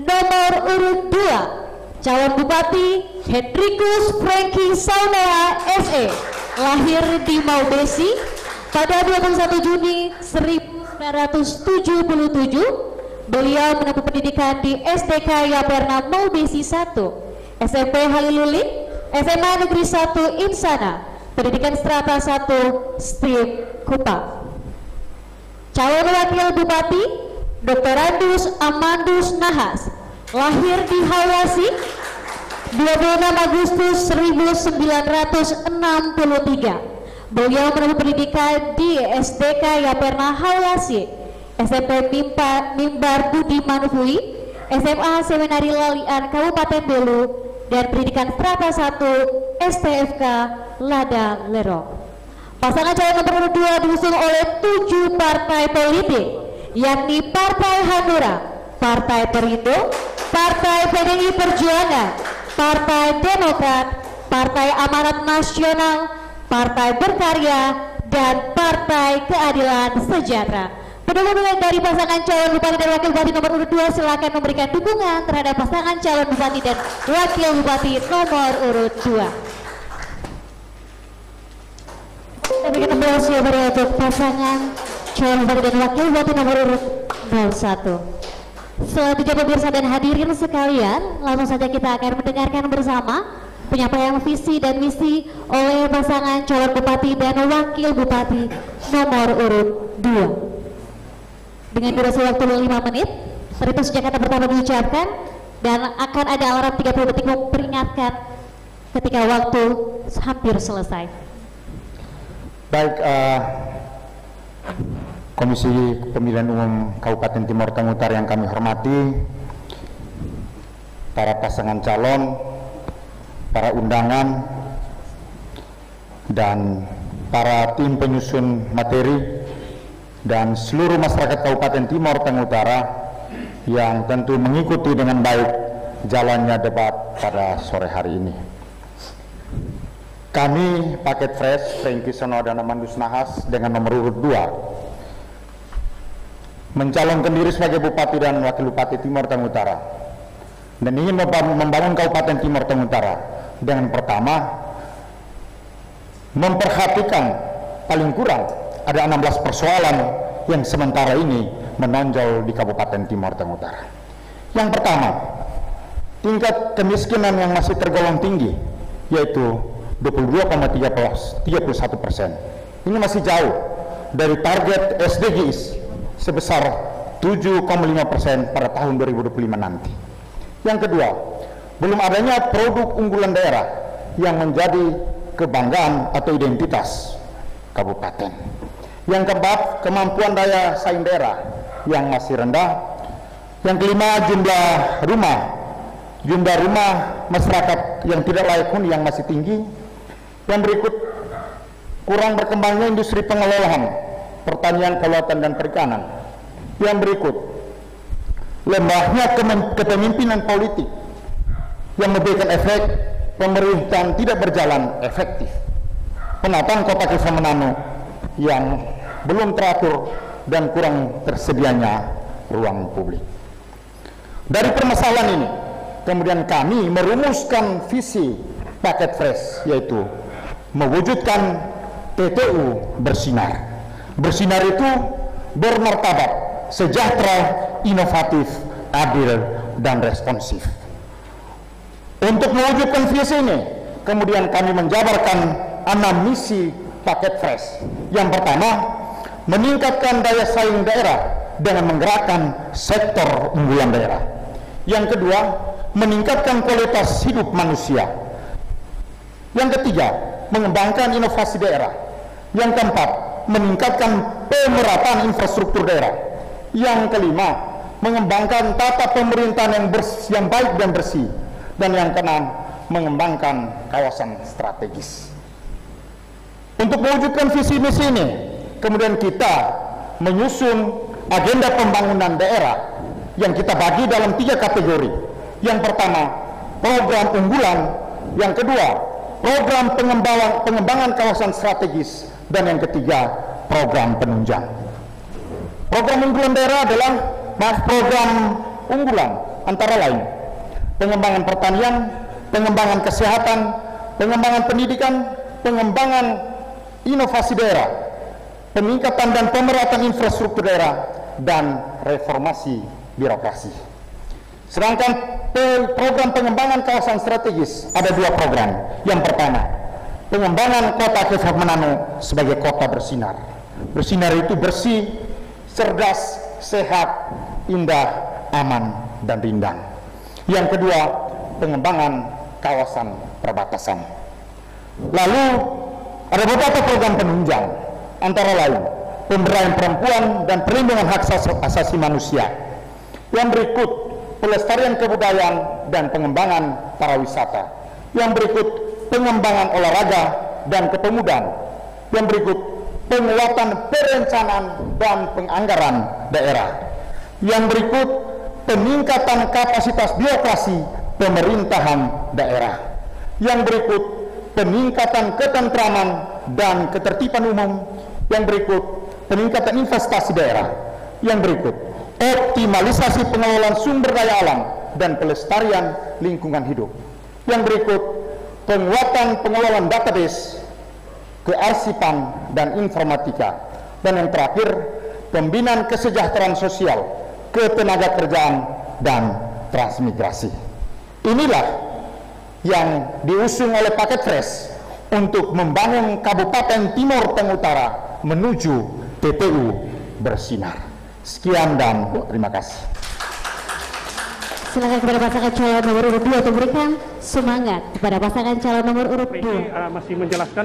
nomor urut 2, calon Bupati Hendrikus Franky Saunea SE, lahir di Maubesi pada 21 Juni 1977. Beliau menempuh pendidikan di SDK Yaperna Maubesi 1, SMP Haliluling, SMA Negeri 1 Insana, pendidikan strata 1 Strip Kupang. Calon Wakil Bupati Dr. Andus Amandus Nahas, lahir di Hawasi 26 Agustus 1963. Beliau menempuh pendidikan di SDK Yaperna Hawasi, SMP Mimbar Budi Manufui, SMA Seminari Lalian Kabupaten Belu, dan pendidikan strata 1 STFK Lada Lerong. Pasangan calon nomor urut 2 diusung oleh 7 partai politik, yakni Partai Hanura, Partai Perindo, Partai PDI Perjuangan, Partai Demokrat, Partai Amanat Nasional, Partai Berkarya, dan Partai Keadilan Sejahtera. Pendukung dari pasangan calon Bupati dan Wakil Bupati nomor urut 2 silakan memberikan dukungan terhadap pasangan calon Bupati dan Wakil Bupati nomor urut 2. Berikan aplaus yang beri untuk pasangan calon Bupati dan Wakil Bupati nomor urut 01. Selanjutnya pemirsa dan hadirin sekalian, langsung saja kita akan mendengarkan bersama penyampaian visi dan misi oleh pasangan calon Bupati dan Wakil Bupati nomor urut 2. Dengan durasi waktu 5 menit, seperti sejak kata pertama diucapkan, dan akan ada alarm 30 detik memperingatkan ketika waktu hampir selesai. Baik, Komisi Pemilihan Umum Kabupaten Timur Tengah Utara yang kami hormati, para pasangan calon, para undangan, dan para tim penyusun materi, dan seluruh masyarakat Kabupaten Timur Tengah Utara yang tentu mengikuti dengan baik jalannya debat pada sore hari ini. Kami Paket Fresh Franky Saunea dan Amandus Nahas dengan nomor urut 2 mencalonkan diri sebagai Bupati dan Wakil Bupati Timur Tengah Utara dan ingin membangun Kabupaten Timur Tengah Utara dengan pertama memperhatikan paling kurang ada 16 persoalan yang sementara ini menonjol di Kabupaten Timur Tengah Utara. Yang pertama, tingkat kemiskinan yang masih tergolong tinggi, yaitu 22,31%. Ini masih jauh dari target SDGs sebesar 7,5% pada tahun 2025 nanti. Yang kedua, belum adanya produk unggulan daerah yang menjadi kebanggaan atau identitas kabupaten. Yang keempat, kemampuan daya saing daerah yang masih rendah. Yang kelima, jumlah rumah masyarakat yang tidak layak huni yang masih tinggi. Yang berikut, kurang berkembangnya industri pengelolaan pertanian, kelautan, dan perikanan. Yang berikut, lemahnya kepemimpinan politik yang memberikan efek pemerintahan tidak berjalan efektif. Penataan kota Kisah Menanu yang belum teratur dan kurang tersedianya ruang publik. Dari permasalahan ini, kemudian kami merumuskan visi Paket Fresh, yaitu mewujudkan TTU bersinar. Bersinar itu bermartabat, sejahtera, inovatif, adil, dan responsif. Untuk mewujudkan visi ini, kemudian kami menjabarkan 6 misi Paket Fresh. Yang pertama, meningkatkan daya saing daerah dengan menggerakkan sektor unggulan daerah. Yang kedua, meningkatkan kualitas hidup manusia. Yang ketiga, mengembangkan inovasi daerah. Yang keempat, meningkatkan pemerataan infrastruktur daerah. Yang kelima, mengembangkan tata pemerintahan yang baik dan bersih. Dan yang keenam, mengembangkan kawasan strategis. Untuk mewujudkan visi misi ini, kemudian kita menyusun agenda pembangunan daerah yang kita bagi dalam 3 kategori. Yang pertama, program unggulan. Yang kedua, program pengembangan kawasan strategis. Dan yang ketiga, program penunjang. Program unggulan daerah adalah program unggulan antara lain pengembangan pertanian, pengembangan kesehatan, pengembangan pendidikan, pengembangan inovasi daerah, peningkatan dan pemerataan infrastruktur daerah, dan reformasi birokrasi. Sedangkan program pengembangan kawasan strategis ada 2 program. Yang pertama, pengembangan kota Kefah Manado sebagai kota bersinar. Bersinar itu bersih, cerdas, sehat, indah, aman, dan rindang. Yang kedua, pengembangan kawasan perbatasan. Lalu ada beberapa program penunjang, antara lain pemberdayaan perempuan dan perlindungan hak asasi manusia. Yang berikut, pelestarian kebudayaan dan pengembangan pariwisata. Yang berikut, pengembangan olahraga dan kepemudaan. Yang berikut, penguatan perencanaan dan penganggaran daerah. Yang berikut, peningkatan kapasitas birokrasi pemerintahan daerah. Yang berikut, peningkatan ketentraman dan ketertiban umum. Yang berikut, peningkatan investasi daerah. Yang berikut, optimalisasi pengelolaan sumber daya alam dan pelestarian lingkungan hidup. Yang berikut, penguatan pengelolaan database, kearsipan dan informatika. Dan yang terakhir, pembinaan kesejahteraan sosial, ketenagakerjaan dan transmigrasi. Inilah yang diusung oleh Paket Fresh untuk membangun Kabupaten Timur Tengah Utara menuju TPU bersinar. Sekian dan terima kasih. Silakan kepada pasangan calon nomor urut 2 untuk memberikan semangat kepada pasangan calon nomor urut 2. Ini masih menjelaskan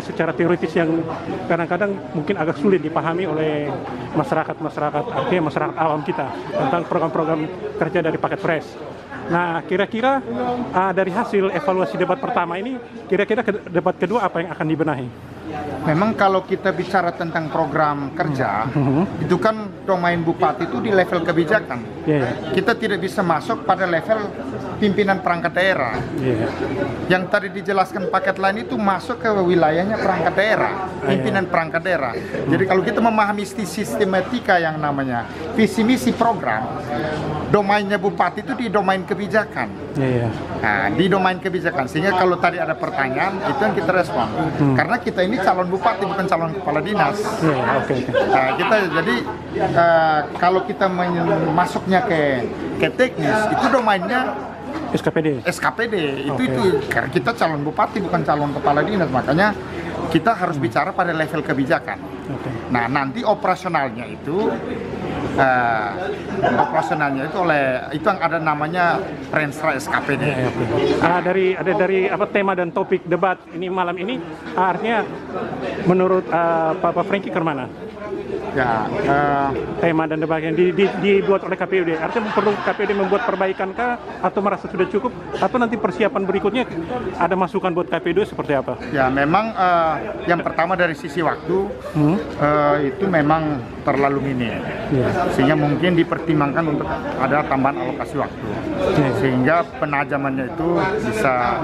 secara teoritis yang kadang-kadang mungkin agak sulit dipahami oleh masyarakat awam kita tentang program-program kerja dari Paket Fresh. Nah, kira-kira dari hasil evaluasi debat pertama ini, kira-kira debat kedua apa yang akan dibenahi? Memang kalau kita bicara tentang program kerja, itu kan domain bupati itu di level kebijakan. Kita tidak bisa masuk pada level pimpinan perangkat daerah. Yang tadi dijelaskan paket lain itu masuk ke wilayahnya perangkat daerah, pimpinan perangkat daerah. Jadi kalau kita memahami sistematika yang namanya visi misi program, domainnya bupati itu di domain kebijakan. Nah, di domain kebijakan, sehingga kalau tadi ada pertanyaan itu yang kita respon. Karena kita ini calon bupati bukan calon kepala dinas. Nah, kita jadi kalau kita masuknya ke teknis itu domainnya SKPD itu karena kita calon bupati bukan calon kepala dinas, makanya kita harus bicara pada level kebijakan. Nah, nanti operasionalnya itu itu yang ada namanya Prensra SKPD. Dari tema dan topik debat ini malam ini, artinya menurut Pak Franky kemana? Tema dan debat yang dibuat oleh KPUD, artinya perlu KPUD membuat perbaikan kah, atau merasa sudah cukup, atau nanti persiapan berikutnya ada masukan buat KPUD seperti apa? Ya, memang yang pertama dari sisi waktu itu memang terlalu minim, sehingga mungkin dipertimbangkan untuk ada tambahan alokasi waktu, sehingga penajamannya itu bisa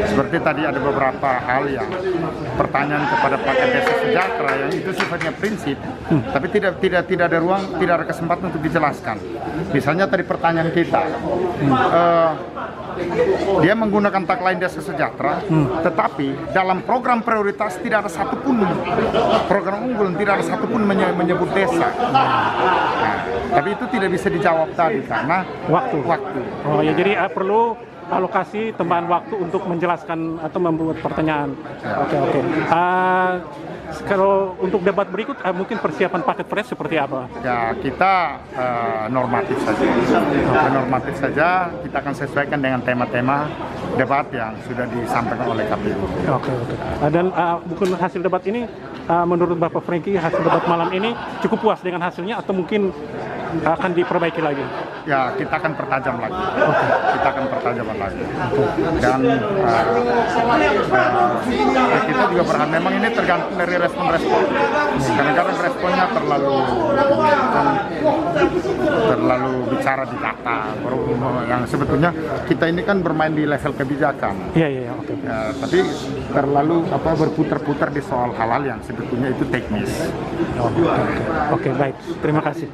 seperti tadi ada beberapa hal yang pertanyaan kepada Paket Desa Sejahtera yang itu sifatnya prinsip, tapi tidak ada ruang, tidak ada kesempatan untuk dijelaskan. Misalnya tadi pertanyaan kita, dia menggunakan tagline Desa Sejahtera, tetapi dalam program prioritas tidak ada satupun program unggulan, tidak ada satupun menyebut desa. Nah, tapi itu tidak bisa dijawab tadi karena waktu. Oh ya, jadi perlu alokasi tambahan waktu untuk menjelaskan atau membuat pertanyaan. Oke. Kalau untuk debat berikut, mungkin persiapan Paket Fresh seperti apa? Ya, kita normatif saja. Kita akan sesuaikan dengan tema-tema debat yang sudah disampaikan oleh KPU. Oke. Dan bukan hasil debat ini, menurut Bapak Franky, hasil debat malam ini cukup puas dengan hasilnya atau mungkin akan diperbaiki lagi? Ya, kita akan pertajam lagi. Kita akan pertajam lagi. Dan kita juga berharap, memang ini tergantung dari respon-respon. Kadang-kadang responnya terlalu bicara di data, yang sebetulnya kita ini kan bermain di level kebijakan. Iya. Tapi terlalu berputar-putar di soal hal-hal yang sebetulnya itu teknis. Oke, baik. Terima kasih.